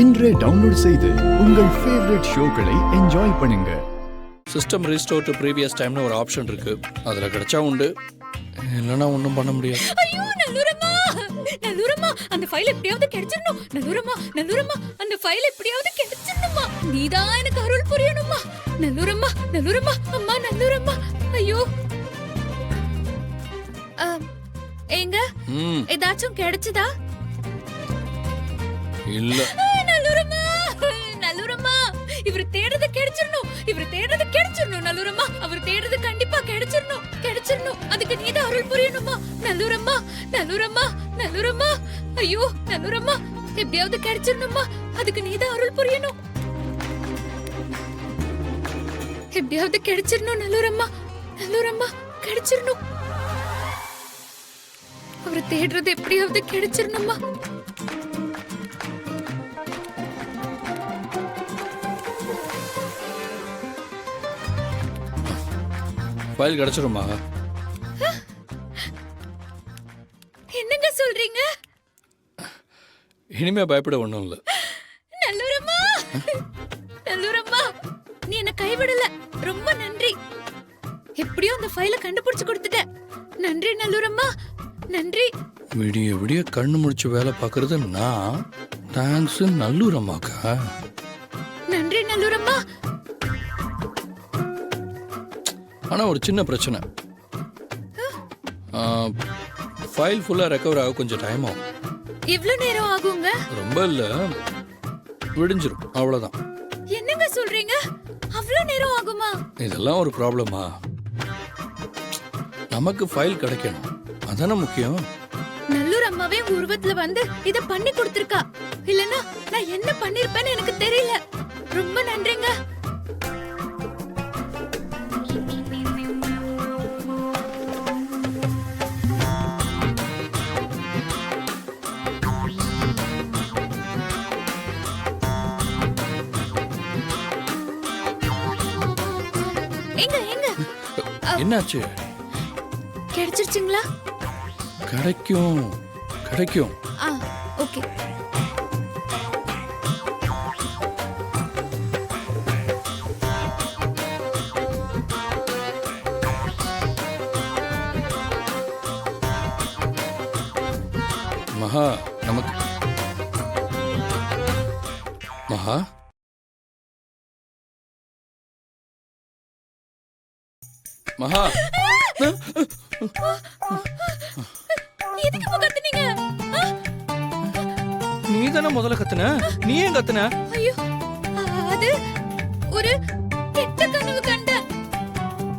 இன்றே டவுன்லோட் செய்து உங்கள் ஃபேவரட் ஷோக்களை என்ஜாய் பண்ணுங்க. சிஸ்டம் ரீஸ்டோர் டு ப்ரீவியஸ் டைம்னு ஒரு ஆப்ஷன் இருக்கு. அதுல கிடைச்சா உண்டு, இல்லைன்னா ஒன்றும் பண்ண முடியாது. ஐயோ நல்லூரம்மா, நல்லூரம்மா அந்த ஃபைல் எப்படியாவது கிடைச்சிடணும். நல்லூரம்மா, நல்லூரம்மா அந்த ஃபைல் எப்படியாவது கிடைச்சிடணுமா. நீதான் எனக்கு அருள் புரியணுமா. நல்லூரம்மா, நல்லூரம்மா, அம்மா நல்லூரம்மா. ஐயோ எங்க ஏதாச்சும் கிடைச்சதா? இல்ல நல்லூரம்மா, நல்லூரம்மா இவர் தேடுறது கிடைச்சிடணும். இவர் தேடுறது கிடைச்சிடணும். நல்லூரம்மா அவர் தேடுறது கண்டிப்பா கிடைச்சிடணும். கிடைச்சிடணும். அதுக்கு நீதான் அருள் புரியணுமா. நல்லூரம்மா, நல்லூரம்மா, நல்லூரம்மா. ஐயோ நல்லூரம்மா எப்படியாவது கிடைச்சிடணுமா. அதுக்கு நீதான் அருள் புரியணும். எப்படியாவது கிடைச்சிடணும். நல்லூரம்மா, நல்லூரம்மா கிடைச்சிடணும். அவர் தேடுறது எப்படியாவது கிடைச்சிடணுமா. ஃபைல் கிடைச்சிருமா? என்னங்க சொல்றீங்க? இனிமே பயப்பட ஒண்ணும் இல்ல. நல்லூரம்மா, நல்லூரம்மா நீ என்ன கைவிடல. ரொம்ப நன்றி. எப்படியோ அந்த ஃபைலை கண்டுபிடிச்சு கொடுத்துட்ட. நன்றி நல்லூரம்மா, நன்றி. விடிய விடிய கண்ணு முடிச்சு வேலை பார்க்கறது நான். தேங்க்ஸ் நல்லூரம்மாக்கா. நன்றி நல்லூரம்மா. ஆனா ஒரு சின்ன பிரச்சனை. ஃபைல் ஃபுல்லா ரெக்கவர் ஆக கொஞ்சம் டைம் ஆகும். எவ்வளவு நேரம் ஆகுங்க? ரொம்ப இல்ல, விடிஞ்சிரும் அவ்வளவுதான். என்னங்க சொல்றீங்க? அவ்வளவு நேரம் ஆகுமா? இதெல்லாம் ஒரு ப்ராப்ளமா? நமக்கு ஃபைல் கிடைக்கணும், அதானே முக்கியம். நல்லூர் அம்மாவே உங்க உருவத்துல வந்து இத பண்ணி கொடுத்திருக்கா. இல்லனா நான் என்ன பண்ணிருப்பேன்னு எனக்கு தெரியல. ரொம்ப நன்றிங்க. எங்க எங்க என்னாச்சு? கிடைச்சிருச்சுங்களா? கிடைக்கும் கிடைக்கும். ஓகே. மகா நமக்கு மகா மகா எதுக்கு கத்துனீங்க? நீ தானே முதல்ல கத்துன, நீ ஏன் கத்துன? ஐயோ அது ஒரு கெட்ட கனவு கண்டேன்.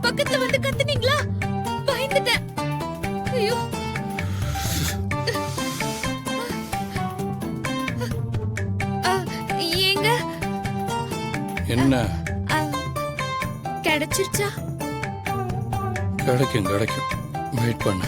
பக்கத்துல வந்து கத்துனீங்களா? பயந்துட்டேன். ஐயோ ஏங்க என்ன? கிடைச்சிருச்சா? கிடைக்கும் கிடைக்கும், வெயிட் பண்ணு.